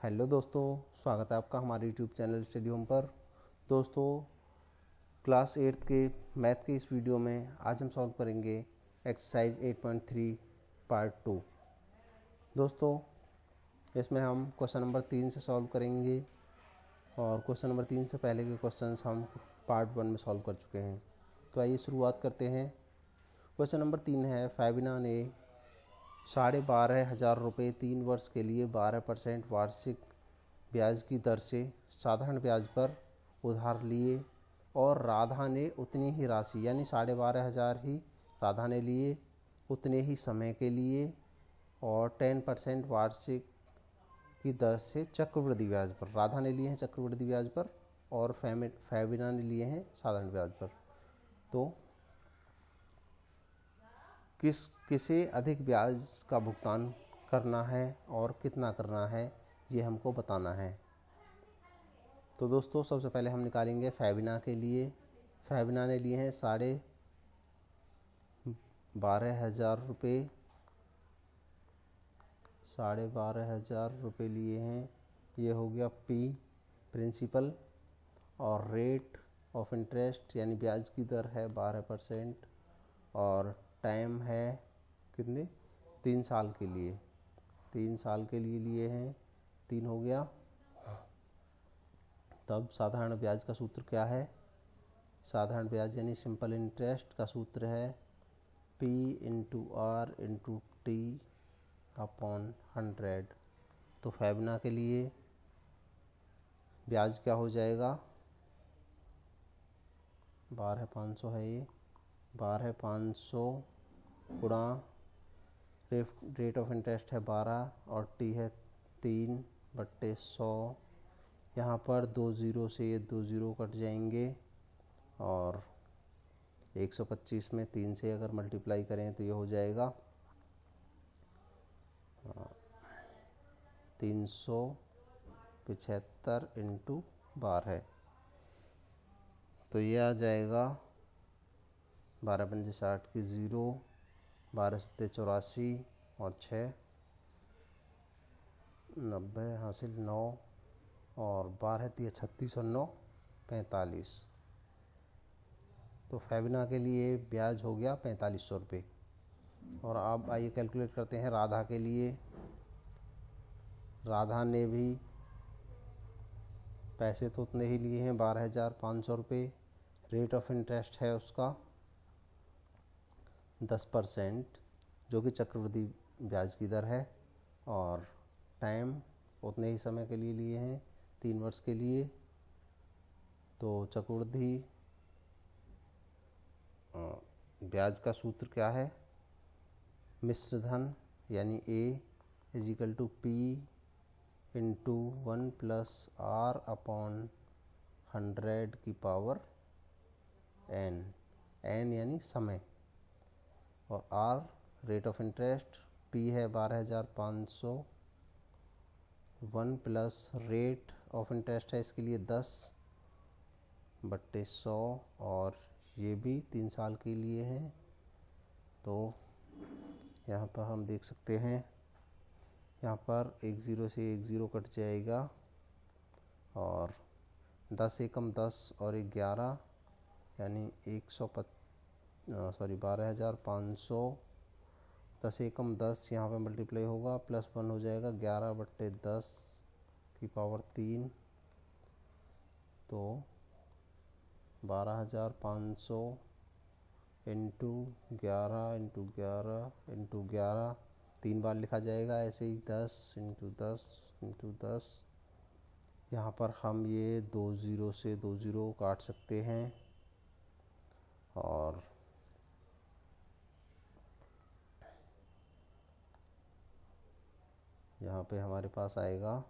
Hello दोस्तों, स्वागत है आपका हमारे यूट्यूब चैनल स्टडी होम पर। दोस्तों, क्लास 8th के मैथ के इस वीडियो में आज हम सॉल्व करेंगे एक्सरसाइज 8.3 पार्ट 2। दोस्तों, इसमें हम क्वेश्चन नंबर 3 से सॉल्व करेंगे और क्वेश्चन नंबर 3 से पहले के क्वेश्चंस हम पार्ट 1 में सॉल्व कर चुके हैं। तो आइए शुरुआत करते हैं। क्वेश्चन नंबर 3 है, फाबिना ने 12,500 रुपये 3 वर्ष के लिए 12% वार्षिक ब्याज की दर से साधारण ब्याज पर उधार लिए और राधा ने उतनी ही राशि यानी 12,500 ही राधा ने लिए उतने ही समय के लिए और 10% वार्षिक की दर से चक्रवृद्धि ब्याज पर। राधा ने लिए हैं चक्रवृद्धि ब्याज पर और फाबिना ने लिए हैं साधारण ब्याज पर। तो किसे अधिक ब्याज का भुगतान करना है और कितना करना है, ये हमको बताना है। तो दोस्तों, सबसे पहले हम निकालेंगे फाबिना के लिए। फाबिना ने लिए हैं 12,500 रुपये। 12,500 रुपये लिए हैं। ये हो गया पी प्रिंसिपल और रेट ऑफ इंटरेस्ट यानी ब्याज की दर है 12% और टाइम है कितने 3 साल के लिए। 3 साल के लिए लिए हैं। 3 हो गया। तब साधारण ब्याज का सूत्र क्या है? साधारण ब्याज यानी सिंपल इंटरेस्ट का सूत्र है P into R into T upon 100। तो फाबिना के लिए ब्याज क्या हो जाएगा? 12,500 है ये। 12,500 गुणा रेट ऑफ इंटरेस्ट है 12 और टी है 3/100। यहाँ पर 2 ज़ीरो से ये 2 ज़ीरो कट जाएंगे और 125 में 3 से अगर मल्टीप्लाई करें तो ये हो जाएगा 375 इंटू 12। तो ये आ जाएगा 12 पंजे 60 की 0, 12 सत्ते 84 और 6 90 हासिल 9 और 12 तीय 36 और 9 45। तो फाबिना के लिए ब्याज हो गया 4500 रुपये। और अब आइए कैलकुलेट करते हैं राधा के लिए। राधा ने भी पैसे तो उतने ही लिए हैं 12,500 रुपये। रेट ऑफ इंटरेस्ट है उसका 10% जो कि चक्रवृद्धि ब्याज की दर है और टाइम उतने ही समय के लिए लिए हैं 3 वर्ष के लिए। तो चक्रवृद्धि ब्याज का सूत्र क्या है? मिश्र धन यानी A is equal to P into 1 plus R upon 100 की पावर N। N यानी समय और R rate of interest. P है 12,500। 1 प्लस रेट ऑफ इंटरेस्ट है इसके लिए 10/100 और ये भी 3 साल के लिए है। तो यहाँ पर हम देख सकते हैं, यहाँ पर 1 ज़ीरो से 1 ज़ीरो कट जाएगा और 10 एकम 10 और 11 यानी 12,500। 10 एकम 10 यहाँ पे मल्टीप्लाई होगा प्लस 1 हो जाएगा 11/10 की पावर 3। तो 12,500 इंटू 11 इंटू 11 इंटू 11 3 बार लिखा जाएगा ऐसे ही 10 इंटू 10 इंटू 10। यहाँ पर हम ये 2 ज़ीरो से 2 ज़ीरो काट सकते हैं और यहाँ पे हमारे पास आएगा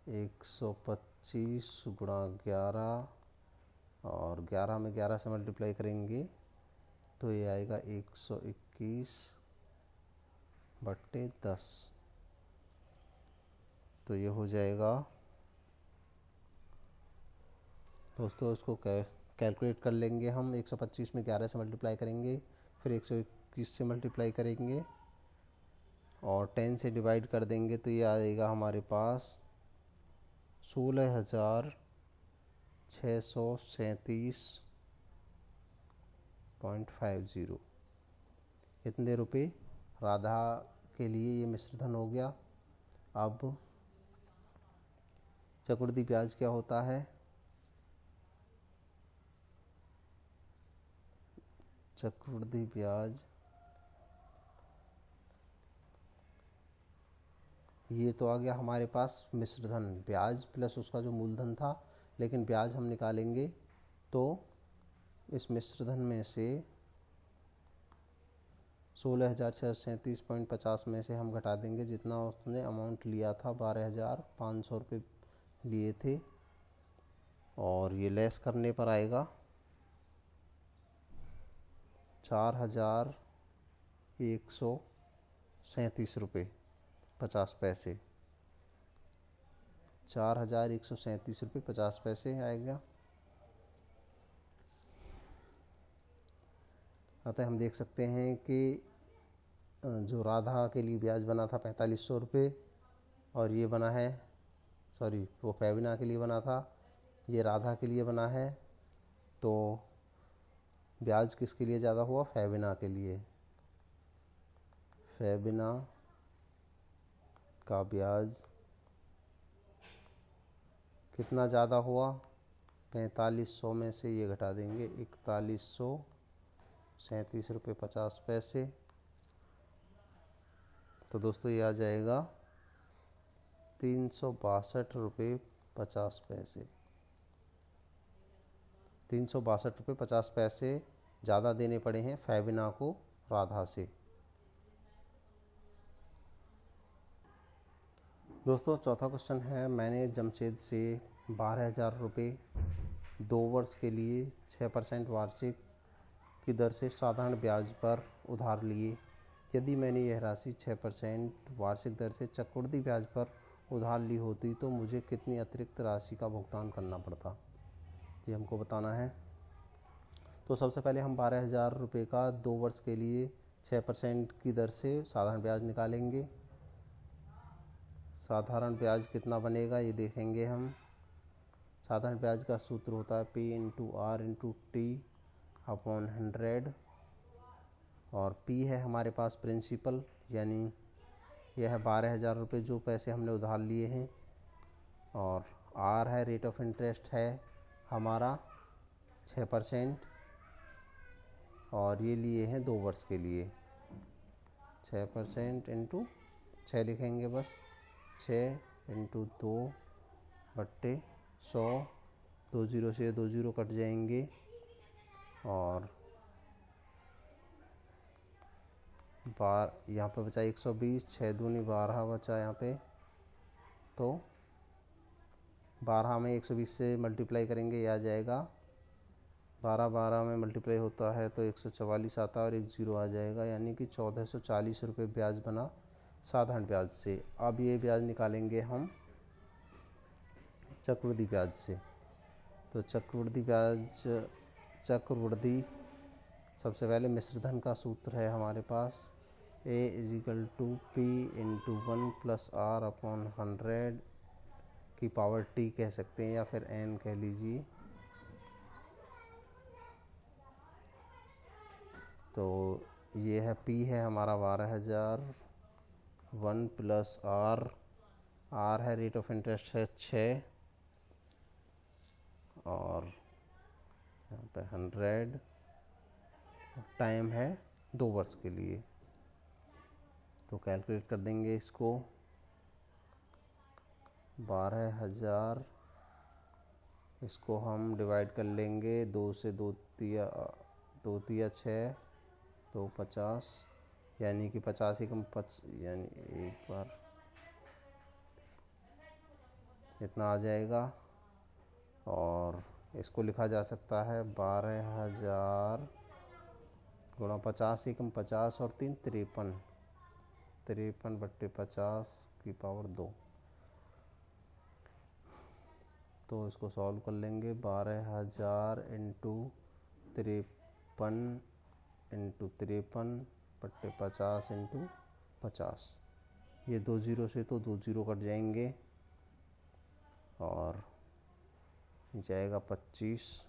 125 गुणा 11 और 11 में 11 से मल्टीप्लाई करेंगे तो ये आएगा 121/10। तो ये हो जाएगा दोस्तों, इसको कैलकुलेट कर लेंगे हम। 125 में 11 से मल्टीप्लाई करेंगे, फिर 121 से मल्टीप्लाई करेंगे और 10 से डिवाइड कर देंगे तो ये आएगा हमारे पास 16,637.50। इतने रुपए राधा के लिए ये मिश्र धन हो गया। अब चक्रवृद्धि ब्याज क्या होता है? चक्रवृद्धि ब्याज ये तो आ गया हमारे पास मिश्र धन, ब्याज प्लस उसका जो मूलधन था, लेकिन ब्याज हम निकालेंगे तो इस मिश्र धन में से 16,637.50 में से हम घटा देंगे जितना उसने अमाउंट लिया था, 12,500 रुपये लिए थे, और ये लेस करने पर आएगा 4,137 रुपये 50 पैसे। 4,137 रुपये 50 पैसे आएगा। अतः हम देख सकते हैं कि जो राधा के लिए ब्याज बना था 4,500 रुपये, और ये बना है, सॉरी वो फेबिना के लिए बना था, ये राधा के लिए बना है, तो ब्याज किसके लिए ज़्यादा हुआ? फेबिना के लिए। फेबिना का ब्याज कितना ज़्यादा हुआ? 4,500 में से ये घटा देंगे 4,137 रुपये 50 पैसे। तो दोस्तों ये आ जाएगा 362 रुपये 50 पैसे। 362 रुपये 50 पैसे ज़्यादा देने पड़े हैं फेबिना को राधा से। दोस्तों चौथा क्वेश्चन है, मैंने जमशेद से 12,000 रुपये 2 वर्ष के लिए 6% वार्षिक की दर से साधारण ब्याज पर उधार लिए। यदि मैंने यह राशि 6% वार्षिक दर से चक्रवृद्धि ब्याज पर उधार ली होती तो मुझे कितनी अतिरिक्त राशि का भुगतान करना पड़ता, ये हमको बताना है। तो सबसे पहले हम 12,000 रुपये का 2 वर्ष के लिए 6% की दर से साधारण ब्याज निकालेंगे। साधारण ब्याज कितना बनेगा ये देखेंगे हम। साधारण ब्याज का सूत्र होता है P into R into T upon 100, और P है हमारे पास प्रिंसिपल, यानी यह है 12,000 रुपये जो पैसे हमने उधार लिए हैं, और R है रेट ऑफ इंटरेस्ट है हमारा 6%, और ये लिए हैं 2 वर्ष के लिए। 6% इंटू 6 लिखेंगे बस, 6 इंटू 2/100, 2 जीरो से 2 जीरो कट जाएंगे, और यहाँ पे बचा 120, 6 दूनी 12 बचा यहाँ पे, तो 12 में 120 से मल्टीप्लाई करेंगे, ये आ जाएगा 12 में मल्टीप्लाई होता है तो 144 आता है, और 1 जीरो आ जाएगा, यानी कि 1,440 रुपये ब्याज बना साधारण ब्याज से। अब ये ब्याज निकालेंगे हम चक्रवृद्धि ब्याज से। तो चक्रवृद्धि सबसे पहले मिश्र धन का सूत्र है हमारे पास A = P into 1 + R upon 100 की पावर T कह सकते हैं, या फिर N कह लीजिए। तो ये है P है हमारा 12,000, 1 + R है रेट ऑफ इंटरेस्ट है 6, और यहाँ पे 100, टाइम है 2 वर्ष के लिए। तो कैलकुलेट कर देंगे इसको, 12,000 इसको हम डिवाइड कर लेंगे 2 से 2 तिया 6, तो 50, यानी कि 50 एकम 5, यानी एक बार इतना आ जाएगा। और इसको लिखा जा सकता है 12,000 गुणा 50 एकम 50 और 3 53, 53/50 की पावर 2। तो इसको सॉल्व कर लेंगे, 12,000 इंटू 53 इंटू 53/50 इंटू 50, ये 2 जीरो से तो 2 जीरो कट जाएंगे और जाएगा 25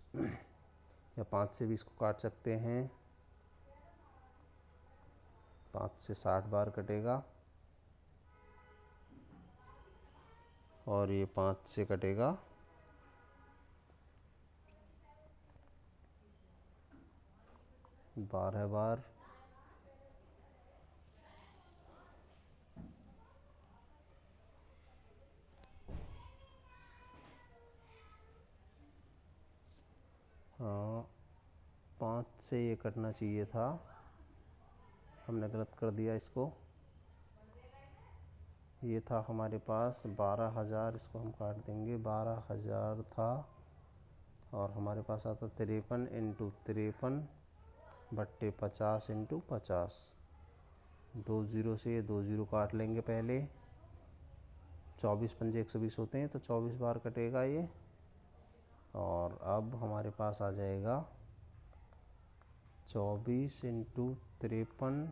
या 5 से भी इसको काट सकते हैं, 5 से 60 बार कटेगा और ये 5 से कटेगा 12 बार। हाँ, 5 से ये कटना चाहिए था, हमने गलत कर दिया इसको। ये था हमारे पास 12,000, इसको हम काट देंगे, 12,000 था और हमारे पास आता 53 इंटू 53 बट्टे 50 इंटू 50। 2 जीरो से ये 2 जीरो काट लेंगे पहले, 24 पंजे 120 होते हैं तो 24 बार कटेगा ये। और अब हमारे पास आ जाएगा 24 इंटू 53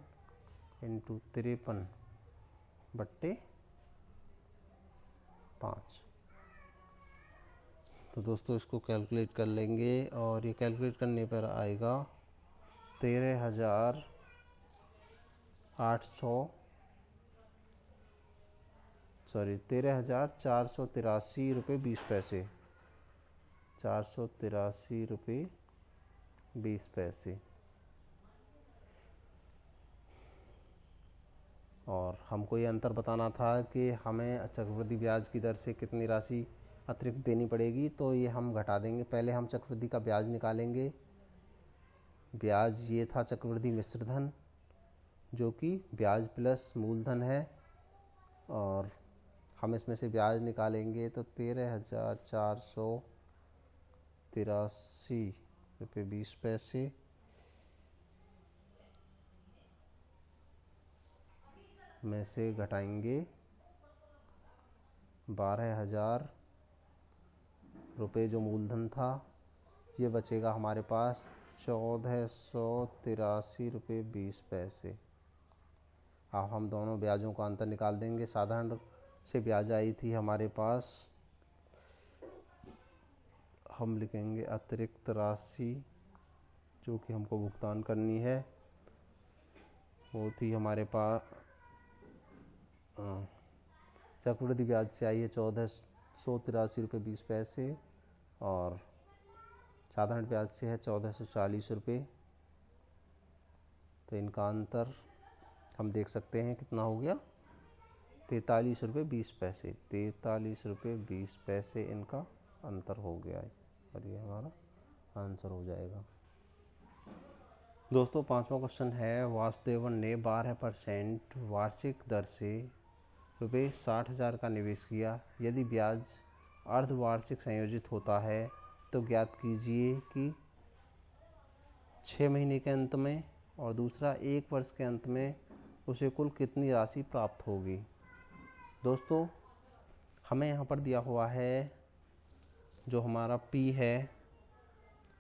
इंटू 53 बट्टे 5। तो दोस्तों इसको कैलकुलेट कर लेंगे और ये कैलकुलेट करने पर आएगा 13,483 रुपये 20 पैसे, 483 रुपये 20 पैसे। और हमको ये अंतर बताना था कि हमें चक्रवृद्धि ब्याज की दर से कितनी राशि अतिरिक्त देनी पड़ेगी, तो ये हम घटा देंगे। पहले हम चक्रवृद्धि का ब्याज निकालेंगे। ब्याज ये था चक्रवृद्धि मिश्रधन, जो कि ब्याज प्लस मूलधन है, और हम इसमें से ब्याज निकालेंगे तो 13,483 रुपये 20 पैसे में से घटाएंगे 12,000 रुपये जो मूलधन था, ये बचेगा हमारे पास 1,483 रुपये 20 पैसे। अब हम दोनों ब्याजों का अंतर निकाल देंगे। साधारण से ब्याज आई थी हमारे पास, हम लिखेंगे अतिरिक्त राशि जो कि हमको भुगतान करनी है, वो थी हमारे पास चक्रवृद्धि ब्याज से आई है 1,483 रुपये 20 पैसे और साधारण ब्याज से है 1,440 रुपये। तो इनका अंतर हम देख सकते हैं कितना हो गया, 43 रुपये 20 पैसे। 43 रुपये 20 पैसे इनका अंतर हो गया है और ये हमारा आंसर हो जाएगा। दोस्तों 5वां क्वेश्चन है, वासुदेवन ने 12% वार्षिक दर से रुपये 60,000 का निवेश किया। यदि ब्याज अर्धवार्षिक संयोजित होता है तो ज्ञात कीजिए कि 6 महीने के अंत में और दूसरा 1 वर्ष के अंत में उसे कुल कितनी राशि प्राप्त होगी। दोस्तों हमें यहाँ पर दिया हुआ है जो हमारा P है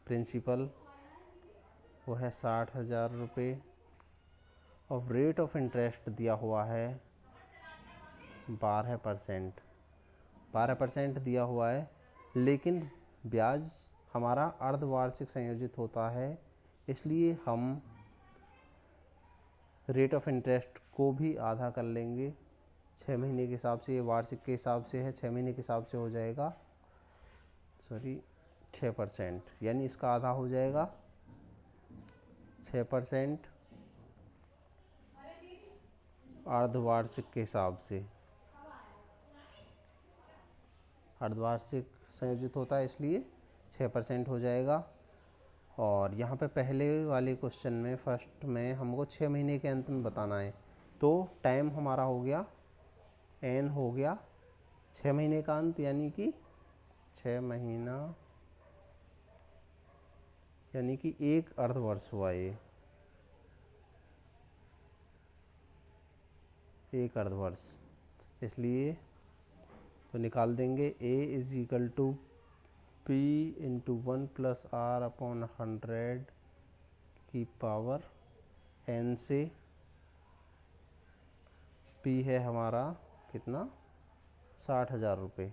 प्रिंसिपल, वो है 60,000 रुपये और रेट ऑफ इंटरेस्ट दिया हुआ है 12%। 12% दिया हुआ है, लेकिन ब्याज हमारा अर्धवार्षिक संयोजित होता है, इसलिए हम रेट ऑफ इंटरेस्ट को भी आधा कर लेंगे। 6 महीने के हिसाब से, ये वार्षिक के हिसाब से है, 6 महीने के हिसाब से हो जाएगा 6%, यानी इसका आधा हो जाएगा 6% अर्धवार्षिक के हिसाब से। अर्धवार्षिक संयोजित होता है इसलिए 6% हो जाएगा। और यहाँ पे पहले वाले क्वेश्चन में फर्स्ट में हमको 6 महीने के अंत में बताना है, तो टाइम हमारा हो गया n हो गया 6 महीने का अंत, यानी कि 6 महीना यानी कि 1 अर्धवर्ष हुआ, ये 1 अर्धवर्ष, इसलिए तो निकाल देंगे a = P × 1 + R/100 की पावर n से पी है हमारा कितना 60,000 रुपये।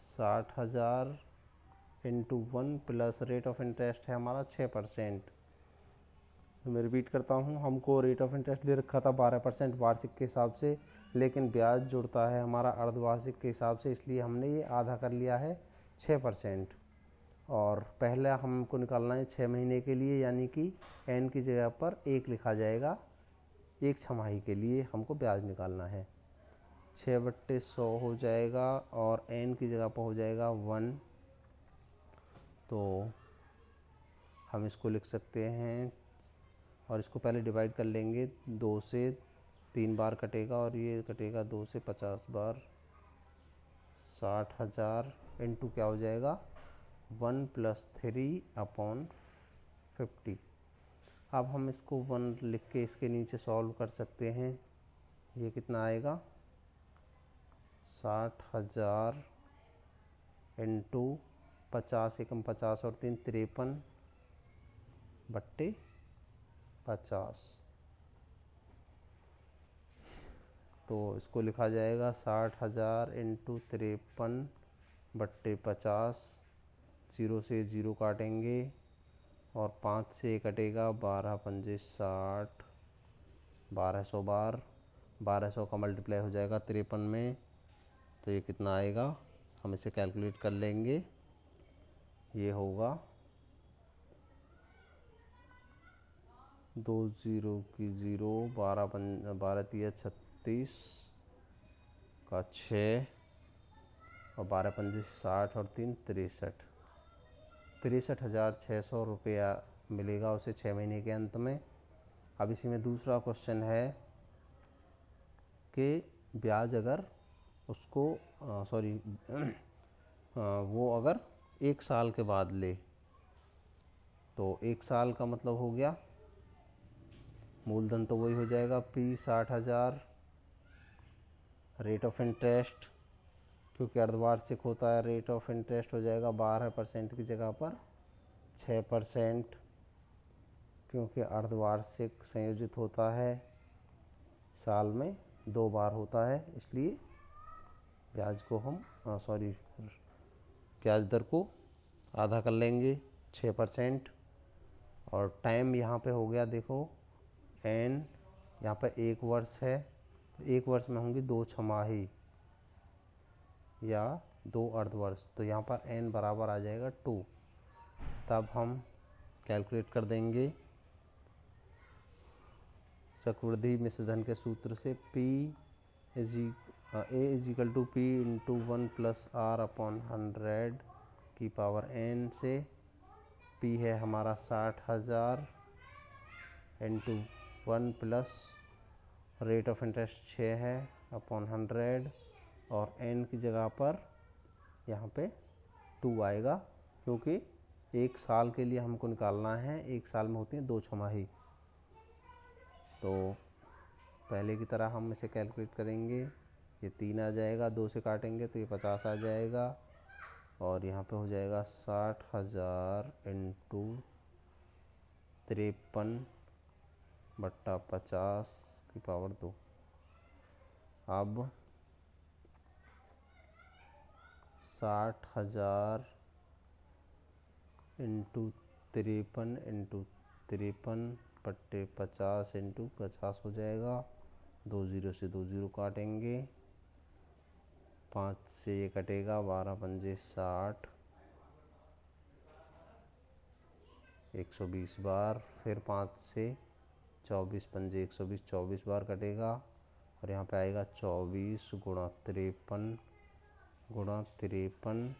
60,000 into 1 plus rate of interest है हमारा 6%। मैं रिपीट करता हूँ, हमको रेट ऑफ इंटरेस्ट दे रखा था 12% वार्षिक के हिसाब से, लेकिन ब्याज जुड़ता है हमारा अर्धवार्षिक के हिसाब से, इसलिए हमने ये आधा कर लिया है 6%। और पहले हमको निकालना है 6 महीने के लिए, यानी कि n की जगह पर 1 लिखा जाएगा। एक छमाही के लिए हमको ब्याज निकालना है। 6/100 हो जाएगा और n की जगह पर हो जाएगा 1। तो हम इसको लिख सकते हैं, और इसको पहले डिवाइड कर लेंगे। 2 से 3 बार कटेगा और ये कटेगा 2 से 50 बार। 60,000 इंटू क्या हो जाएगा 1 + 3/50। अब हम इसको 1 लिख के इसके नीचे सॉल्व कर सकते हैं। ये कितना आएगा 60,000 इंटू 50 एकम 50 और 3 53/50। तो इसको लिखा जाएगा 60,000 इंटू 53/50। 0 से 0 काटेंगे और 5 से कटेगा 12 पंजे 60। 1200 बार 1200 का मल्टीप्लाई हो जाएगा 53 में। तो ये कितना आएगा, हम इसे कैलकुलेट कर लेंगे। ये होगा 2 0 की 0, 12 3 36 का 6 और 12 पंजे 60 और 3 63। 63,600 रुपया मिलेगा उसे 6 महीने के अंत में। अब इसी में दूसरा क्वेश्चन है कि ब्याज अगर उसको वो अगर 1 साल के बाद ले, तो 1 साल का मतलब हो गया मूलधन तो वही हो जाएगा P 60,000, रेट ऑफ इंटरेस्ट क्योंकि अर्धवार्षिक होता है रेट ऑफ इंटरेस्ट हो जाएगा 12% की जगह पर 6%, क्योंकि अर्धवार्षिक संयोजित होता है साल में 2 बार होता है, इसलिए ब्याज को हम ब्याज दर को आधा कर लेंगे 6%। और टाइम यहाँ पे हो गया, देखो n यहाँ पर 1 वर्ष है, तो 1 वर्ष में होंगी 2 छमाही या 2 अर्धवर्ष, तो यहाँ पर n बराबर आ जाएगा 2। तब हम कैलकुलेट कर देंगे चक्रवृद्धि मिश्रधन के सूत्र से A = P × 1 + R/100 की पावर n से P है हमारा 60,000 into 1 plus rate of interest 6 है अपॉन 100 और n की जगह पर यहाँ पे 2 आएगा, क्योंकि 1 साल के लिए हमको निकालना है। 1 साल में होती है 2 छमाही। तो पहले की तरह हम इसे कैलकुलेट करेंगे। ये 3 आ जाएगा, 2 से काटेंगे तो ये 50 आ जाएगा और यहाँ पे हो जाएगा 60,000 इंटू 53/50 की पावर 2। अब 60,000 इंटू 53/50 इंटू 50 हो जाएगा। 2 0 से 2 0 काटेंगे, 5 से ये कटेगा, 12 पंजे 60, 120 बार, फिर 5 से 24 पंजे 120, 24 बार कटेगा और यहाँ पे आएगा 24 × 53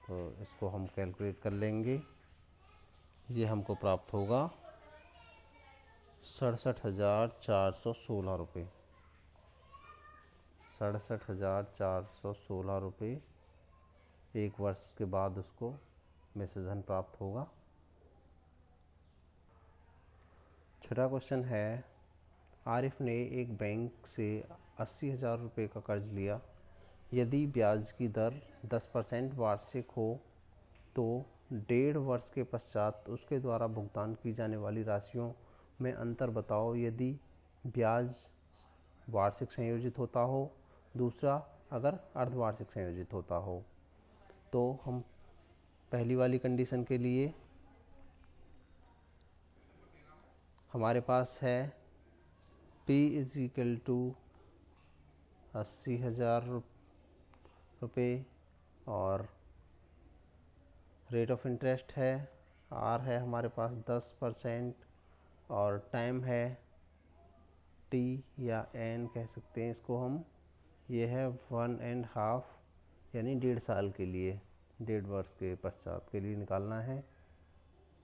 तो इसको हम कैलकुलेट कर लेंगे। ये हमको प्राप्त होगा 67,416 रुपये। 67,416 रुपये 1 वर्ष के बाद उसको मिश्रधन प्राप्त होगा। छठा क्वेश्चन है, आरिफ ने एक बैंक से 80,000 रुपये का कर्ज लिया। यदि ब्याज की दर 10% वार्षिक हो तो 1.5 वर्ष के पश्चात उसके द्वारा भुगतान की जाने वाली राशियों में अंतर बताओ। यदि ब्याज वार्षिक संयोजित होता हो, दूसरा अगर अर्धवार्षिक संयोजित होता हो। तो हम पहली वाली कंडीशन के लिए हमारे पास है P इज इक्वल टू 80,000 रुपये और रेट ऑफ इंटरेस्ट है R है हमारे पास 10% और टाइम है T या N कह सकते हैं इसको हम, ये है 1.5 यानी 1.5 साल के लिए, 1.5 वर्ष के पश्चात के लिए निकालना है।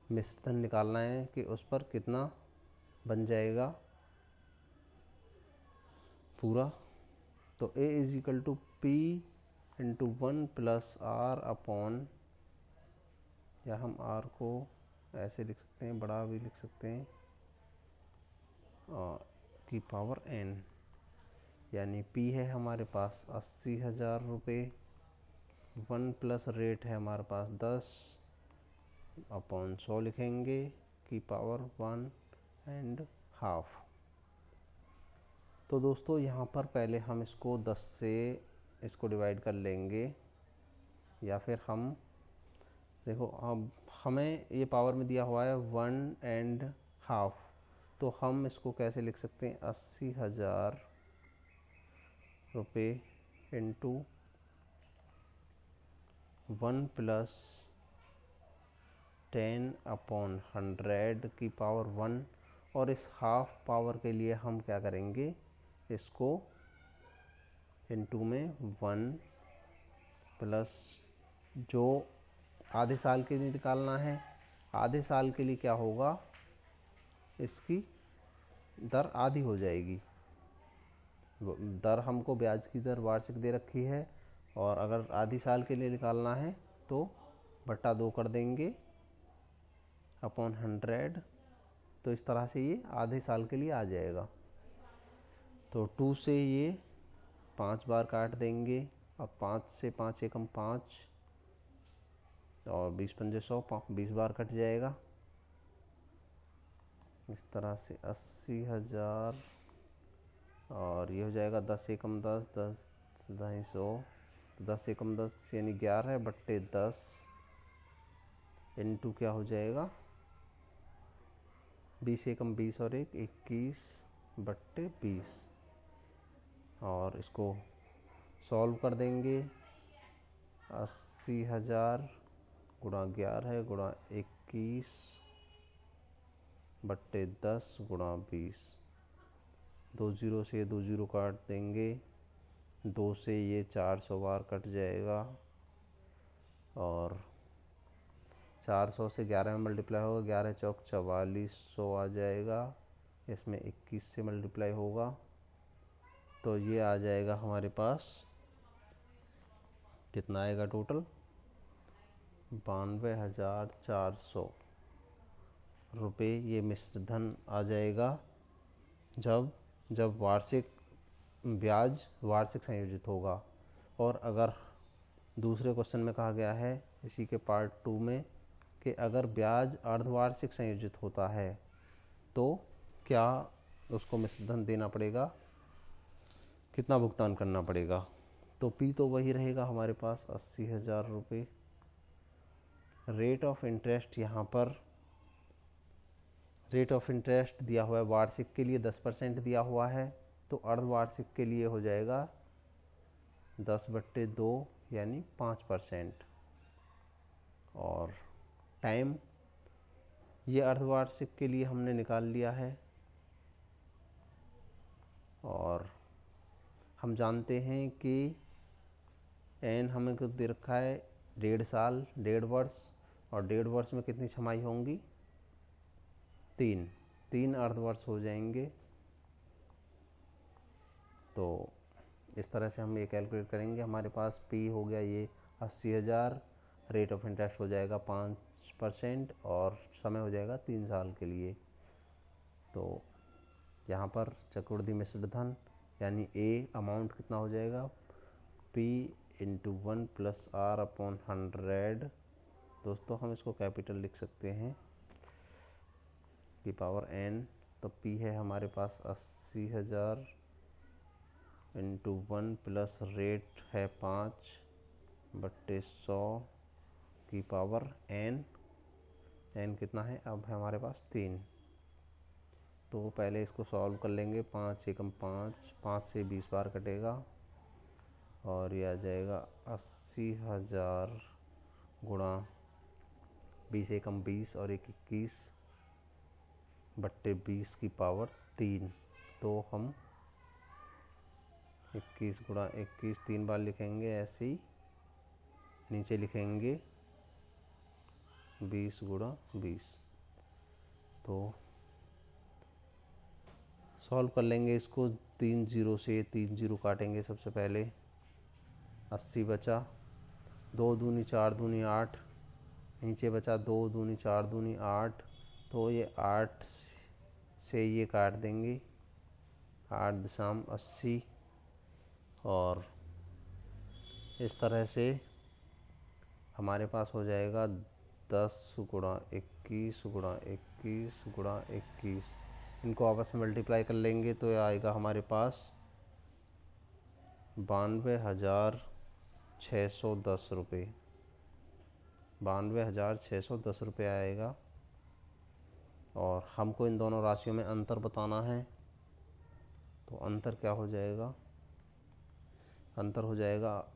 मिश्र धन निकालना है कि उस पर कितना बन जाएगा पूरा। तो A is equal to P into 1 plus R upon, या हम R को ऐसे लिख सकते हैं, बड़ा भी लिख सकते हैं, की पावर N, यानी P है हमारे पास 80,000 रुपये, 1 प्लस रेट है हमारे पास 10 अपॉन 100 लिखेंगे की पावर 1.5। तो दोस्तों यहाँ पर पहले हम इसको 10 से इसको डिवाइड कर लेंगे, या फिर हम देखो अब हमें ये पावर में दिया हुआ है 1.5, तो हम इसको कैसे लिख सकते हैं, 80,000 रुपये इंटू 1 प्लस 10 अपॉन 100 की पावर 1, और इस हाफ पावर के लिए हम क्या करेंगे, इसको इनटू में 1 प्लस, जो आधे साल के लिए निकालना है, आधे साल के लिए क्या होगा, इसकी दर आधी हो जाएगी। दर हमको ब्याज की दर वार्षिक दे रखी है, और अगर आधी साल के लिए निकालना है तो बट्टा 2 कर देंगे अपॉन 100। तो इस तरह से ये आधे साल के लिए आ जाएगा। तो 2 से ये 5 बार काट देंगे, अब 5 से 5 एकम 5 और 20 पंजे 100, 20 बार कट जाएगा। इस तरह से 80,000 और ये हो जाएगा 10 एकम 10, 10 250, 10 एकम 10 यानी 11 बट्टे 10 इंटू क्या हो जाएगा, 20 एकम 20 और 1 21 बट्टे 20, और इसको सॉल्व कर देंगे। 80,000 गुणा 11 गुणा 21 बट्टे 10 गुणा 20, 2 0 से 2 0 काट देंगे, 2 से ये 400 बार कट जाएगा, और 400 से 11 में मल्टीप्लाई होगा, 11 चौक 4400 आ जाएगा, इसमें 21 से मल्टीप्लाई होगा, तो ये आ जाएगा हमारे पास, कितना आएगा टोटल, 92,400 रुपये ये मिश्र धन आ जाएगा, जब वार्षिक ब्याज वार्षिक संयोजित होगा। और अगर दूसरे क्वेश्चन में कहा गया है इसी के पार्ट 2 में कि अगर ब्याज अर्धवार्षिक संयोजित होता है तो क्या उसको मिश्र धन देना पड़ेगा, कितना भुगतान करना पड़ेगा। तो P तो वही रहेगा हमारे पास 80,000 रुपये। रेट ऑफ इंटरेस्ट, यहाँ पर रेट ऑफ इंटरेस्ट दिया हुआ है वार्षिक के लिए 10% दिया हुआ है, तो अर्धवार्षिक के लिए हो जाएगा 10/2 यानी 5%। और टाइम ये अर्धवार्षिक के लिए हमने निकाल लिया है, और हम जानते हैं कि एन हमें कुछ दे रखा है 1.5 साल, 1.5 वर्ष, और 1.5 वर्ष में कितनी छमाई होंगी, 3 अर्धवर्ष हो जाएंगे। तो इस तरह से हम ये कैलकुलेट करेंगे। हमारे पास P हो गया ये 80,000, रेट ऑफ इंटरेस्ट हो जाएगा 5% और समय हो जाएगा 3 साल के लिए। तो यहाँ पर चक्रवृद्धि मिश्र धन यानी A अमाउंट कितना हो जाएगा, P into 1 plus R upon 100। दोस्तों हम इसको कैपिटल लिख सकते हैं की पावर N तो P है हमारे पास 80,000 इंटू 1 प्लस रेट है 5/100 की पावर n। n कितना है अब है हमारे पास 3। तो पहले इसको सॉल्व कर लेंगे। 5 एकम 5, 5 से 20 बार कटेगा और ये आ जाएगा 80,000 गुणा 20 एकम 20 और 21/20 की पावर 3। तो हम 21 गुणा 21 3 बार लिखेंगे, ऐसे ही नीचे लिखेंगे 20 गुणा 20। तो सॉल्व कर लेंगे इसको। 3 0 से 3 0 काटेंगे सबसे पहले। 80 बचा, 2 दूनी 4 दूनी 8, नीचे बचा 2 दूनी 4 दूनी 8। तो ये 8 से ये काट देंगे, 8 दशम 80। और इस तरह से हमारे पास हो जाएगा 10 गुणा 21 गुणा 21 गुणा 21। इनको आपस में मल्टीप्लाई कर लेंगे तो ये आएगा हमारे पास 92,610 रुपये। 92,610 रुपये आएगा। और हमको इन दोनों राशियों में अंतर बताना है। तो अंतर क्या हो जाएगा? अंतर हो जाएगा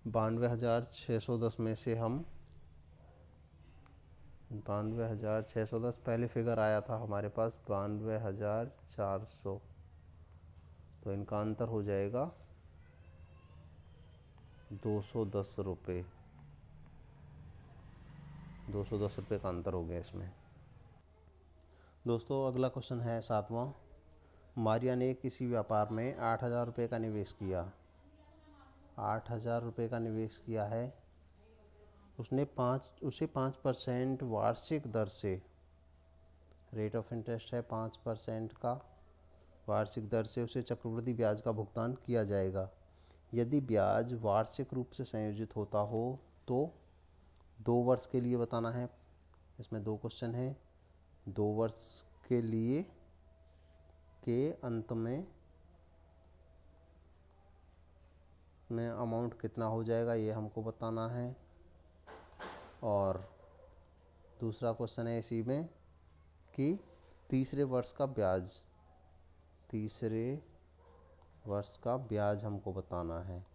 92,610 में से हम 92,610 पहले फिगर आया था हमारे पास 92,400। तो इनका अंतर हो जाएगा 210 रुपये। 210 रुपये का अंतर हो गया इसमें। दोस्तों अगला क्वेश्चन है 7वां। मारिया ने किसी व्यापार में 8,000 रुपये का निवेश किया। 8,000 रुपये का निवेश किया है। उसे 5% वार्षिक दर से, रेट ऑफ इंटरेस्ट है 5% का, वार्षिक दर से उसे चक्रवृद्धि ब्याज का भुगतान किया जाएगा। यदि ब्याज वार्षिक रूप से संयोजित होता हो तो 2 वर्ष के लिए बताना है। इसमें 2 क्वेश्चन हैं। 2 वर्ष के लिए के अंत में अमाउंट कितना हो जाएगा ये हमको बताना है। और दूसरा क्वेश्चन है इसी में कि तीसरे वर्ष का ब्याज हमको बताना है।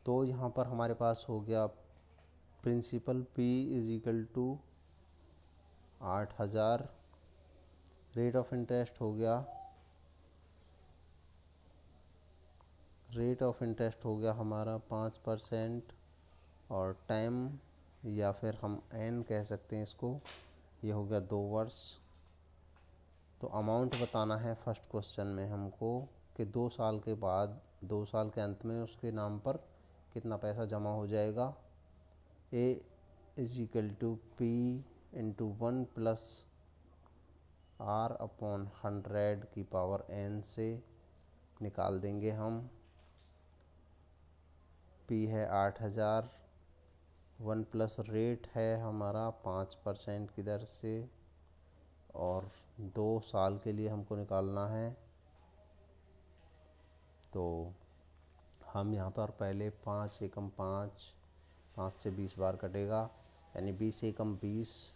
तो यहाँ पर हमारे पास हो गया principal P = 8,000, rate of interest हो गया हमारा 5%, और टाइम या फिर हम n कह सकते हैं इसको, ये हो गया 2 वर्ष। तो अमाउंट बताना है फर्स्ट क्वेश्चन में हमको कि 2 साल के बाद, 2 साल के अंत में उसके नाम पर कितना पैसा जमा हो जाएगा। A = P × 1 + R/100 की पावर n से निकाल देंगे हम। P है 8,000, 1 प्लस रेट है हमारा 5% की दर से, और 2 साल के लिए हमको निकालना है। तो हम यहाँ पर पहले 5 एकम 5, 5 से 20 बार कटेगा, यानी 20 एकम 20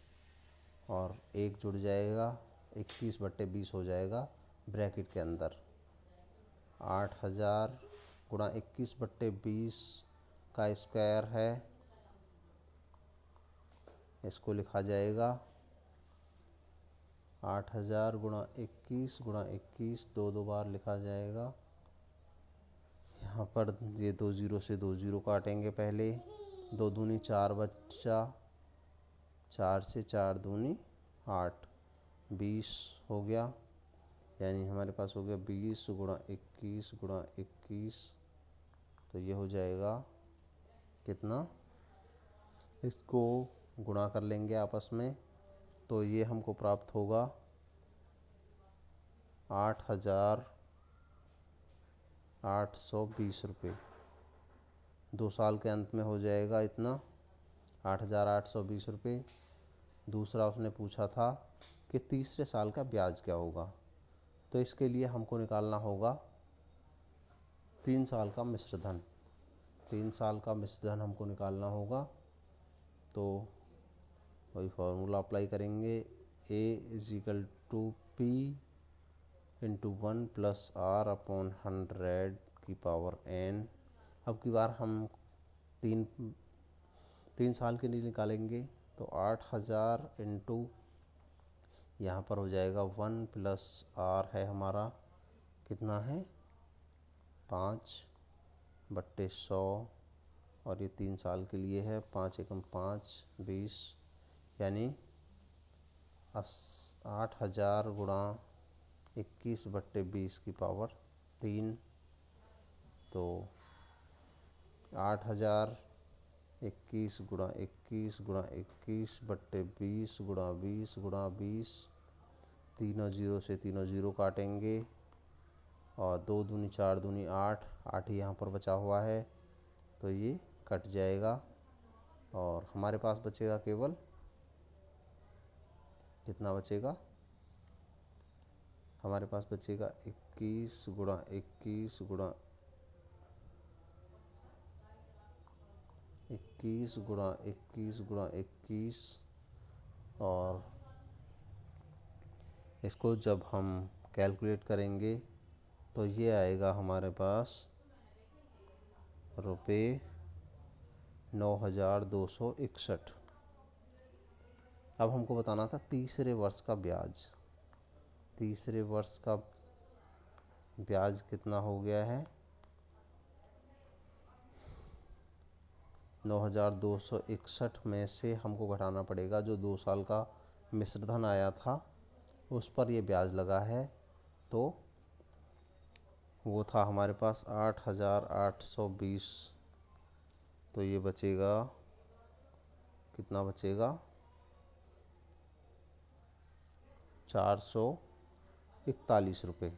और 1 जुड़ जाएगा, 21/20 हो जाएगा ब्रैकेट के अंदर। 8,000 गुणा 21/20 का स्क्वायर है, इसको लिखा जाएगा 8,000 गुणा 21 गुणा 21, 2 बार लिखा जाएगा। यहाँ पर ये 2 0 से 2 0 काटेंगे पहले। 2 दूनी 4 बचा, 4 से 4 दूनी 8, 20 हो गया। यानी हमारे पास हो गया 20 गुणा 21 गुणा 21। तो ये हो जाएगा कितना, इसको गुणा कर लेंगे आपस में। तो ये हमको प्राप्त होगा 8,820 रुपये। 2 साल के अंत में हो जाएगा इतना, 8,820 रुपये। दूसरा उसने पूछा था कि तीसरे साल का ब्याज क्या होगा। तो इसके लिए हमको निकालना होगा 3 साल का मिश्र धन। 3 साल का मिश्र धन हमको निकालना होगा, तो वही फॉर्मूला अप्लाई करेंगे। A = P × 1 + R/100 की पावर n। अब की बार हम तीन साल के लिए निकालेंगे, तो 8000 इंटू यहाँ पर हो जाएगा 1 + R है हमारा, कितना है 5/100, और ये 3 साल के लिए है। 5 × 5 = 20, यानी 8000 × 21/20 की पावर 3। तो 8000 21 × 21 × 21/20 × 20 × 20, तीनों जीरो से तीनों जीरो काटेंगे, और 2 दूनी 4 दूनी 8, 8 ही यहाँ पर बचा हुआ है, तो ये कट जाएगा और हमारे पास बचेगा केवल कितना बचेगा, हमारे पास बचेगा 21 × 21 × 21 × 21 × 21, और इसको जब हम कैलकुलेट करेंगे तो ये आएगा हमारे पास रुपये 9261। अब हमको बताना था तीसरे वर्ष का ब्याज। तीसरे वर्ष का ब्याज कितना हो गया है, 9261 में से हमको घटाना पड़ेगा जो 2 साल का मिश्र धन आया था, उस पर ये ब्याज लगा है। तो वो था हमारे पास 8820, तो ये बचेगा, कितना बचेगा 441 रुपये।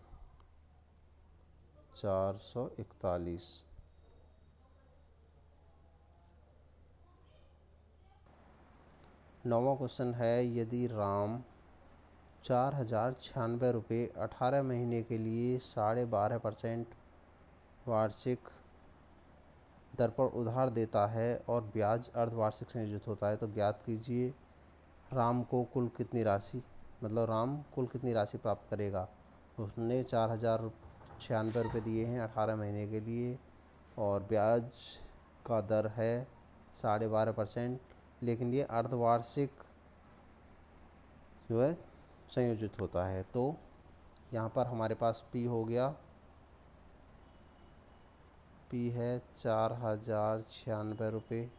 441। नौवां क्वेश्चन है, यदि राम 4096 रुपये 18 महीने के लिए 12.5% वार्षिक दर पर उधार देता है और ब्याज अर्धवार्षिक संयोजित होता है, तो ज्ञात कीजिए राम को कुल कितनी राशि, मतलब राम कुल कितनी राशि प्राप्त करेगा। उसने 4096 रुपये दिए हैं 18 महीने के लिए, और ब्याज का दर है 12.5%, लेकिन ये अर्धवार्षिक जो है संयोजित होता है। तो यहाँ पर हमारे पास P हो गया, P है 4096 रुपये,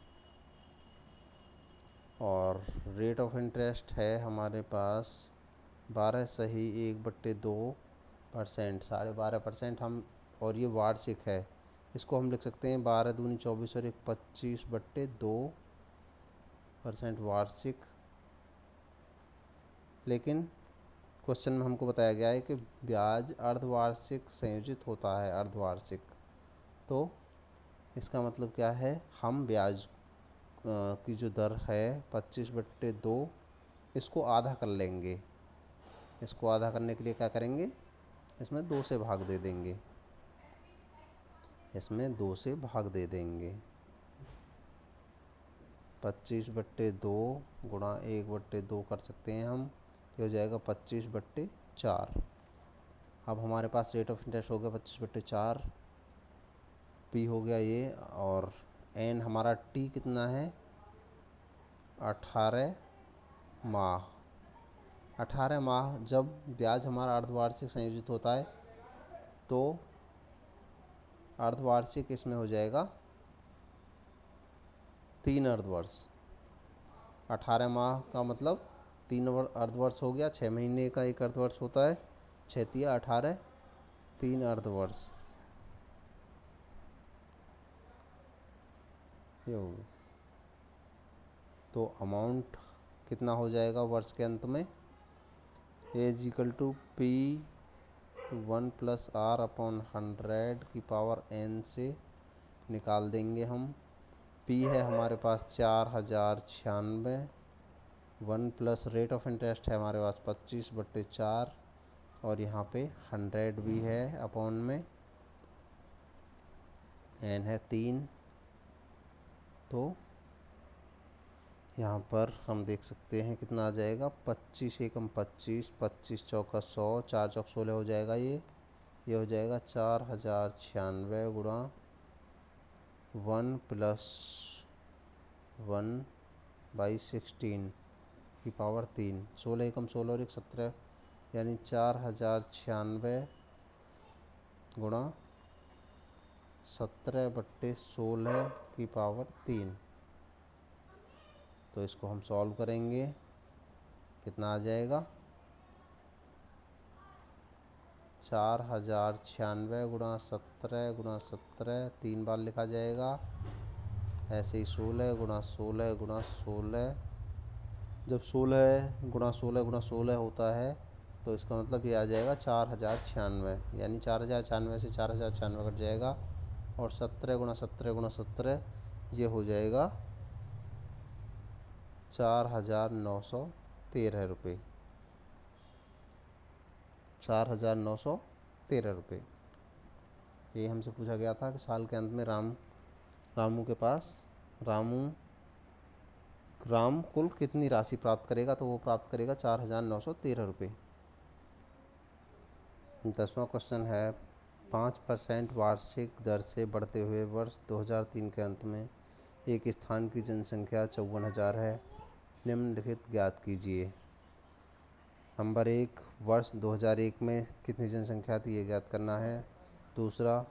और रेट ऑफ इंटरेस्ट है हमारे पास 12.1/2%, 12.5% हम, और ये वार्षिक है, इसको हम लिख सकते हैं 12 दूनी 24 और 1 25/2% वार्षिक। लेकिन क्वेश्चन में हमको बताया गया है कि ब्याज अर्धवार्षिक संयोजित होता है, अर्धवार्षिक। तो इसका मतलब क्या है, हम ब्याज की जो दर है 25/2, इसको आधा कर लेंगे। इसको आधा करने के लिए क्या करेंगे, इसमें 2 से भाग दे देंगे, इसमें 2 से भाग दे देंगे। 25/2 गुणा 1/2 कर सकते हैं हम, ये हो जाएगा 25/4। अब हमारे पास रेट ऑफ इंटरेस्ट हो गया 25/4, P हो गया ये, और N हमारा T कितना है 18 माह। 18 माह जब ब्याज हमारा अर्धवार्षिक संयोजित होता है, तो अर्धवार्षिक इसमें हो जाएगा 3 अर्धवर्ष। 18 माह का मतलब 3 अर्धवर्ष हो गया, 6 महीने का 1 अर्धवर्ष होता है, 6 × 18, 3 अर्धवर्ष ये होगी। तो अमाउंट कितना हो जाएगा वर्ष के अंत में, A = P 1 + R/100 की पावर n से निकाल देंगे हम। P है हमारे पास 4096, 1 प्लस रेट ऑफ इंटरेस्ट है हमारे पास 25/4 और यहाँ पे 100 भी है अपॉन में n है 3। तो यहाँ पर हम देख सकते हैं कितना आ जाएगा 25 एकम 25, 25 चौका 100, 4 चौक 16 हो जाएगा। ये हो जाएगा 4096 गुणा 1 प्लस 1/16 की पावर 3, 16 एकम 16 और 1 17, यानी 4096 गुणा 17/16 की पावर 3। तो इसको हम सॉल्व करेंगे, कितना आ जाएगा 4096 गुणा 17 गुणा 17, 3 बार लिखा जाएगा। ऐसे ही 16 गुणा 16 गुणा 16, जब 16 गुणा 16 गुणा 16 होता है तो इसका मतलब ये आ जाएगा 4096, यानी 4096 से 4096 कट जाएगा और 17 गुणा 17 गुणा 17 ये हो जाएगा 4913 रुपये, 4913 रुपये। यही हमसे पूछा गया था कि साल के अंत में राम कुल कितनी राशि प्राप्त करेगा, तो वो प्राप्त करेगा 4913 रुपये। 10वां क्वेश्चन है 5% वार्षिक दर से बढ़ते हुए वर्ष 2003 के अंत में एक स्थान की जनसंख्या 54,000 है। निम्नलिखित ज्ञात कीजिए। नंबर 1, वर्ष 2001 में कितनी जनसंख्या थी ये ज्ञात करना है। दूसरा,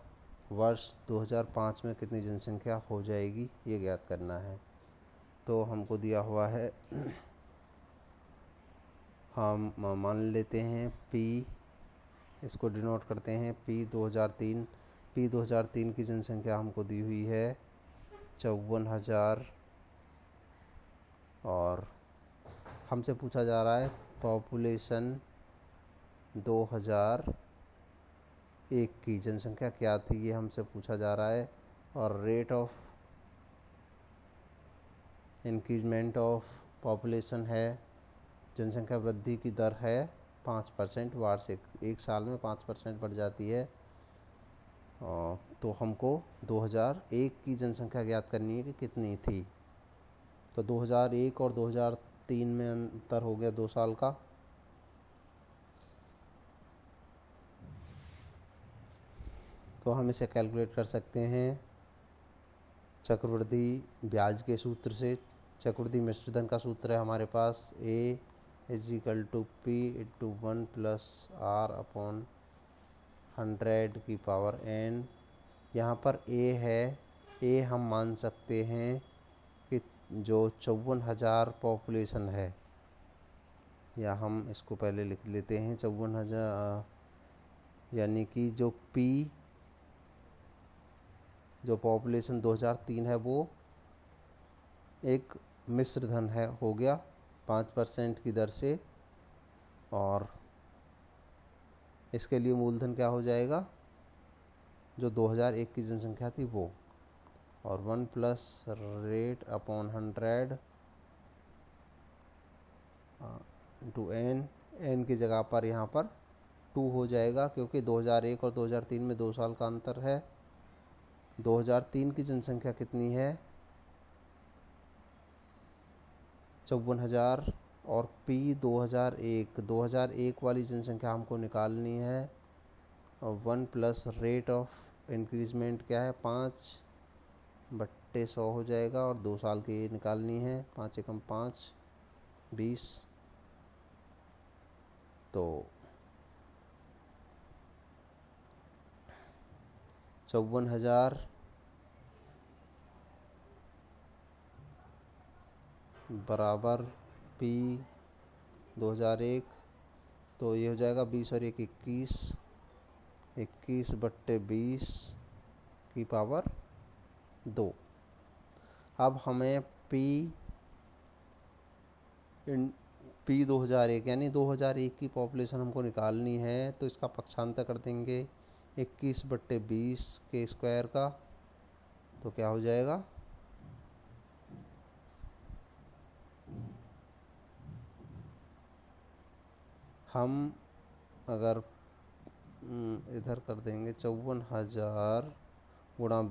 वर्ष 2005 में कितनी जनसंख्या हो जाएगी ये ज्ञात करना है। तो हमको दिया हुआ है, हम मान लेते हैं P, इसको डिनोट करते हैं P 2003 की जनसंख्या हमको दी हुई है 54,000 और हमसे पूछा जा रहा है पॉपुलेशन 2001 की जनसंख्या क्या थी, ये हमसे पूछा जा रहा है। और rate of increment of population है, जनसंख्या वृद्धि की दर है 5% वार्षिक, एक साल में 5% बढ़ जाती है। तो हमको 2001 की जनसंख्या ज्ञात करनी है कि कितनी थी। तो 2001 और 2003 में अंतर हो गया 2 साल का। तो हम इसे कैलकुलेट कर सकते हैं चक्रवृद्धि ब्याज के सूत्र से। चक्रवृद्धि मिश्रधन का सूत्र है हमारे पास A = P × 1 + R/100 की पावर n। यहाँ पर A है, A हम मान सकते हैं कि जो 54,000 पॉपुलेशन है, या हम इसको पहले लिख लेते हैं 54,000, यानी कि जो P जो पॉपुलेशन 2003 है वो एक मिश्र धन है, हो गया 5% की दर से। और इसके लिए मूलधन क्या हो जाएगा, जो 2001 की जनसंख्या थी वो, और 1 + रेट अपॉन 100 × n की जगह पर यहाँ पर 2 हो जाएगा, क्योंकि 2001 और 2003 में 2 साल का अंतर है। 2003 की जनसंख्या कितनी है 54,000 और P 2001 वाली जनसंख्या हमको निकालनी है। और 1 + रेट ऑफ इंक्रीजमेंट क्या है 5/100 हो जाएगा, और 2 साल की निकालनी है। 5 एकम 5 20, तो 54,000 बराबर P 2001, तो ये हो जाएगा 20 और 1 21, 21/20 की पावर 2। अब हमें P 2001 यानी 2001 की पॉपुलेशन हमको निकालनी है, तो इसका पक्षांतर कर देंगे 21/20 के स्क्वायर का, तो क्या हो जाएगा हम अगर इधर कर देंगे 54,000 गुणा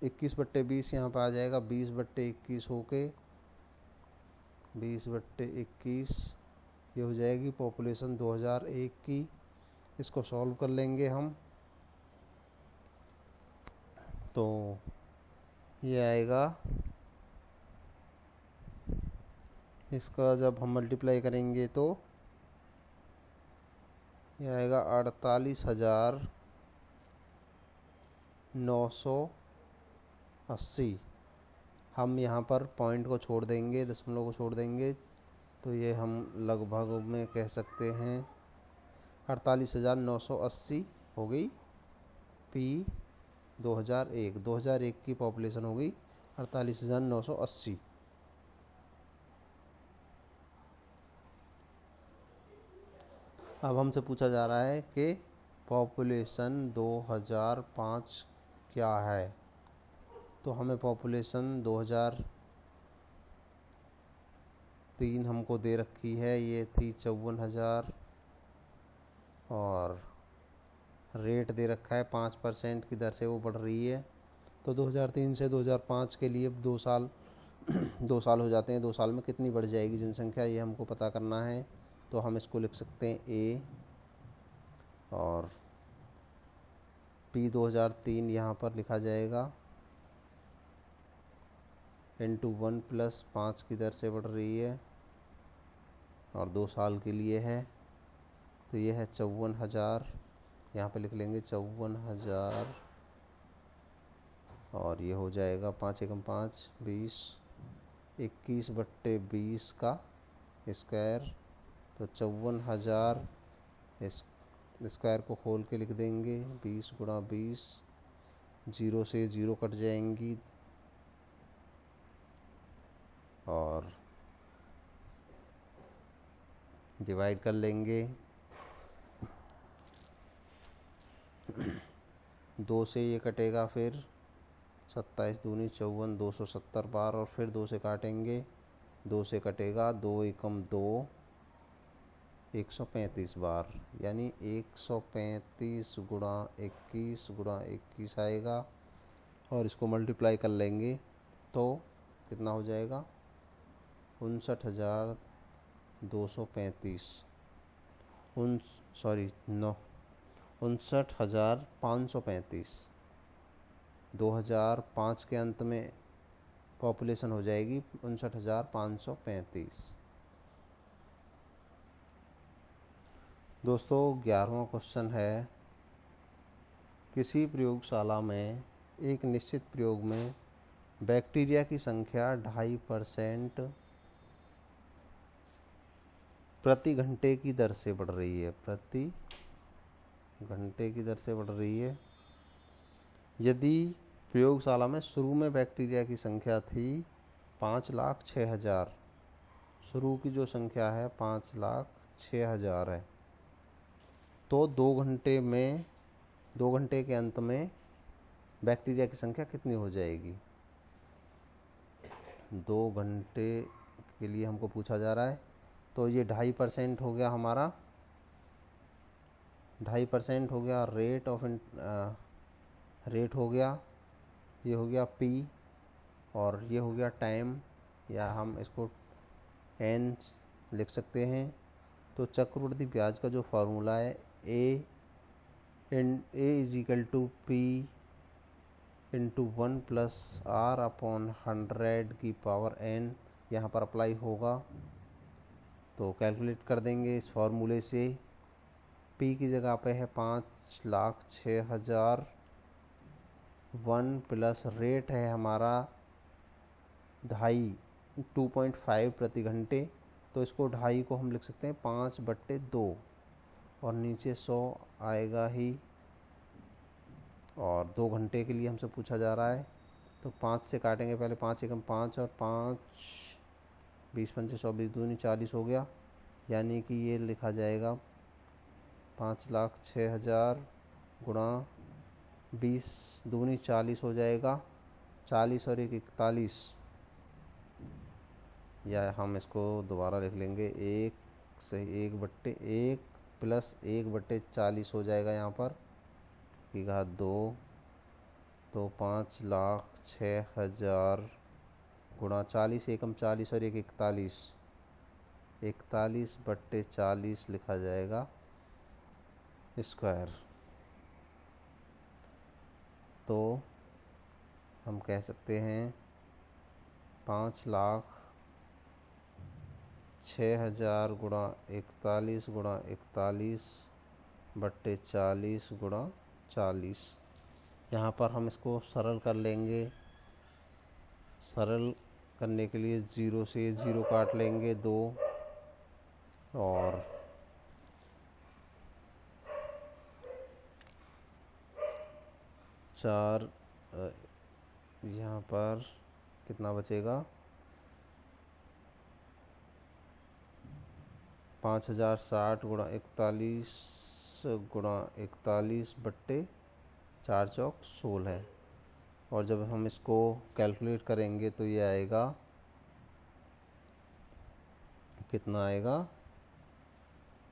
21/20 यहाँ पर आ जाएगा, 20/21 होके 20/21 ये हो जाएगी पॉपुलेशन 2001 की। इसको सॉल्व कर लेंगे हम, तो ये आएगा, इसका जब हम मल्टीप्लाई करेंगे तो ये आएगा 48,980। हम यहाँ पर पॉइंट को छोड़ देंगे, दशमलव को छोड़ देंगे, तो ये हम लगभग में कह सकते हैं 48,980 हो गई पी 2001 की पॉपुलेशन हो गई 48,980। अब हमसे पूछा जा रहा है कि पॉपुलेशन 2005 क्या है। तो हमें पॉपुलेशन 2003 हमको दे रखी है, ये थी 54,000 और रेट दे रखा है 5% की दर से वो बढ़ रही है। तो 2003 से 2005 के लिए 2 साल 2 साल हो जाते हैं, 2 साल में कितनी बढ़ जाएगी जनसंख्या, ये हमको पता करना है। तो हम इसको लिख सकते हैं ए और पी 2003 यहाँ पर लिखा जाएगा इंटू 1 + 5 की दर से बढ़ रही है और 2 साल के लिए है। तो ये है 54,000, यहाँ पे लिख लेंगे 54,000 और ये हो जाएगा 5 एकम 5 20 21/20 का स्क्वायर। तो 54,000 इस स्क्वायर को खोल के लिख देंगे 20 × 20, 0 से 0 कट जाएंगी और डिवाइड कर लेंगे। 2 से ये कटेगा, फिर 27 दूनी 54, 270 बार और फिर 2 से काटेंगे, 2 से कटेगा 2 एकम 2, 135 बार, यानी 135 × 21 × 21 आएगा और इसको मल्टीप्लाई कर लेंगे तो कितना हो जाएगा 59,535 2005 के अंत में पॉपुलेशन हो जाएगी 59,535। दोस्तों 11वां क्वेश्चन है, किसी प्रयोगशाला में एक निश्चित प्रयोग में बैक्टीरिया की संख्या 2.5% प्रति घंटे की दर से बढ़ रही है, प्रति घंटे की दर से बढ़ रही है। यदि प्रयोगशाला में शुरू में बैक्टीरिया की संख्या थी 5,06,000, शुरू की जो संख्या है 5,06,000 है, तो 2 घंटे के अंत में बैक्टीरिया की संख्या कितनी हो जाएगी। 2 घंटे के लिए हमको पूछा जा रहा है, तो ये 2.5% हो गया हमारा, 2.5% हो गया रेट हो गया, ये हो गया पी और ये हो गया टाइम, या हम इसको एन लिख सकते हैं। तो चक्रवृद्धि ब्याज का जो फार्मूला है ए = P × 1 + R/100⁴ यहाँ पर अप्लाई होगा। तो कैलकुलेट कर देंगे इस फार्मूले से। P की जगह पे है 5,06,000, 1 प्लस रेट है हमारा 2.5 प्रति घंटे, तो इसको 2.5 को हम लिख सकते हैं 5/2 और नीचे 100 आएगा ही, और 2 घंटे के लिए हमसे पूछा जा रहा है। तो 5 से काटेंगे पहले, 5 एकम 5 और 5 20 पंचे 100, 20 दूनी 40 हो गया, यानी कि ये लिखा जाएगा 5,06,000 गुणा 20 दूनी 40 हो जाएगा, 40 और 1 41, या हम इसको दोबारा लिख लेंगे 1 से 1/1 प्लस 1/40 हो जाएगा यहाँ पर की घात 2, तो 5,06,000 गुणा 40, एकम 40 और 41, 41/40 लिखा जाएगा स्क्वायर। तो हम कह सकते हैं 5,06,000 गुणा 41 गुणा 41/40 गुणा 40। यहाँ पर हम इसको सरल कर लेंगे। सरल करने के लिए 0 से 0 काट लेंगे 2, और 4, यहाँ पर कितना बचेगा 5,060 गुणा 41 गुणा 41/4 चौक 16। और जब हम इसको कैलकुलेट करेंगे तो ये आएगा, कितना आएगा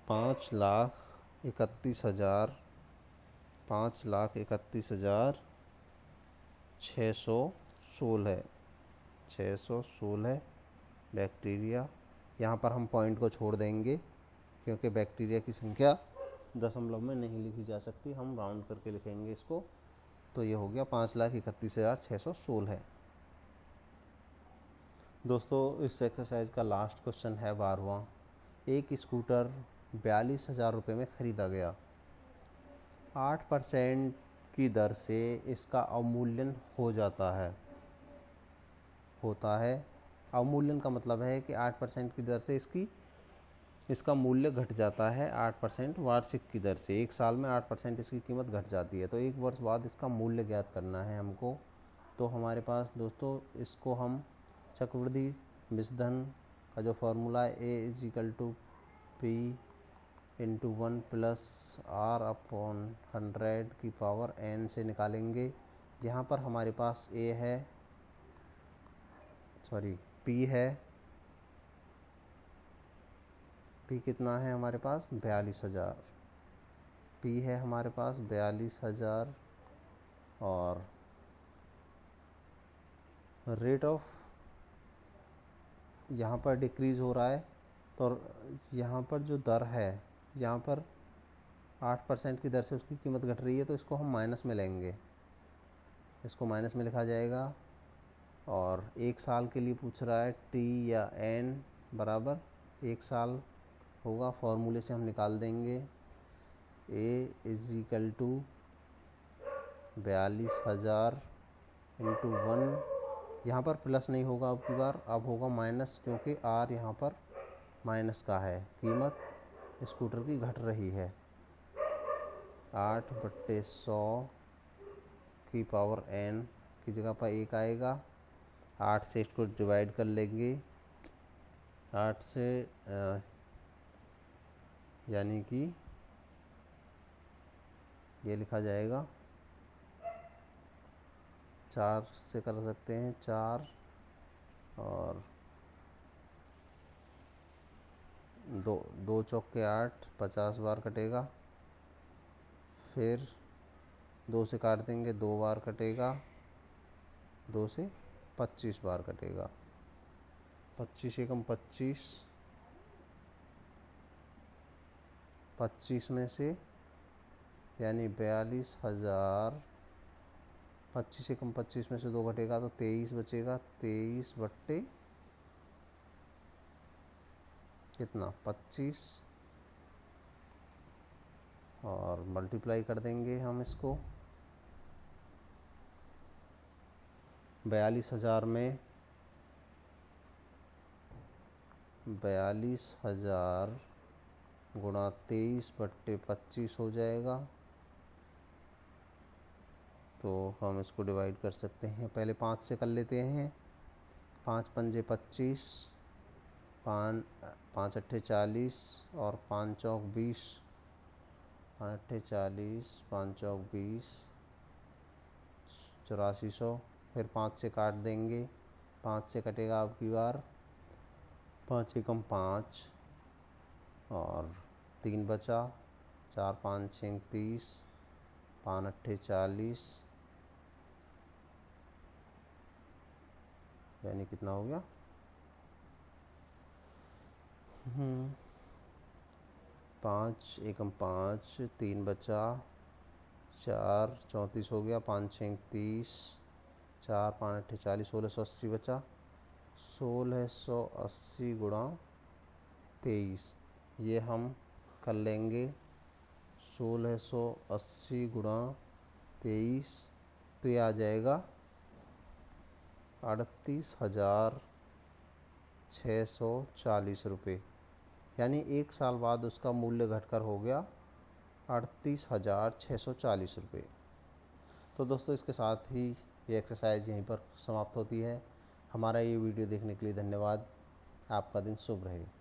5,31,616 616 बैक्टीरिया। यहाँ पर हम पॉइंट को छोड़ देंगे क्योंकि बैक्टीरिया की संख्या दशमलव में नहीं लिखी जा सकती, हम राउंड करके लिखेंगे इसको। तो ये हो गया 5,31,616। दोस्तों इस एक्सरसाइज का लास्ट क्वेश्चन है 12वां। एक स्कूटर 42,000 रुपये में ख़रीदा गया। 8% की दर से इसका अवमूल्यन होता है। अवमूल्यन का मतलब है कि 8% की दर से इसका मूल्य घट जाता है 8% वार्षिक की दर से। एक साल में 8% इसकी कीमत घट जाती है, तो एक वर्ष बाद इसका मूल्य ज्ञात करना है हमको। तो हमारे पास दोस्तों इसको हम चक्रवृद्धि मिश्रधन का जो फॉर्मूला है A = P × 1 + R/100⁴ से निकालेंगे। यहाँ पर हमारे पास P है। P कितना है हमारे पास 42,000। P है हमारे पास 42,000 और रेट ऑफ यहाँ पर डिक्रीज़ हो रहा है, तो यहाँ पर जो दर है, यहाँ पर 8% की दर से उसकी कीमत घट रही है, तो इसको हम माइनस में लेंगे। इसको माइनस में लिखा जाएगा। और एक साल के लिए पूछ रहा है T या N बराबर 1 साल होगा। फॉर्मूले से हम निकाल देंगे A = 42,000 × 1। यहाँ पर प्लस नहीं होगा अब की बार, अब होगा माइनस, क्योंकि R यहाँ पर माइनस का है। कीमत स्कूटर की घट रही है। 8/100 की पावर n की जगह पर 1 आएगा। 8 से इसको डिवाइड कर लेंगे। 8 से यानी कि ये लिखा जाएगा, 4 से कर सकते हैं 4 और 2 चौक के 8, 50 बार कटेगा। फिर 2 से काट देंगे, 2 बार कटेगा। 2 से 25 बार कटेगा। 25 एकम 25, 25 में से यानी 42,000। 25 एकम 25 में से 2 घटेगा तो 23 बचेगा। 23 बट्टे कितना 25 और मल्टीप्लाई कर देंगे हम इसको। 42,000 में 42,000 गुणा 23/25 हो जाएगा। तो हम इसको डिवाइड कर सकते हैं। पहले 5 से कर लेते हैं। 5 पंजे 25, 5 अट्ठे 40 और 5 चौक 20। 5 अट्ठे 40, 5 चौक 20, 8400। फिर 5 से काट देंगे। 5 से कटेगा अब की बार। 5 एकम 5 और 3 बचा। 4 5 6 30, 5 8 40, यानी कितना हो गया 5 एकम 5, 3 बचा, 4 34 हो गया, 5 6 30, 4 5 8 40, 1680 बचा। 1680 गुणा 23, ये हम कर लेंगे 1680 गुणा 23, तो ये आ जाएगा 38,640 रुपये, यानी 1 साल बाद उसका मूल्य घटकर हो गया 38,640 रुपये। तो दोस्तों इसके साथ ही ये एक्सरसाइज यहीं पर समाप्त होती है। हमारा ये वीडियो देखने के लिए धन्यवाद। आपका दिन शुभ रहे।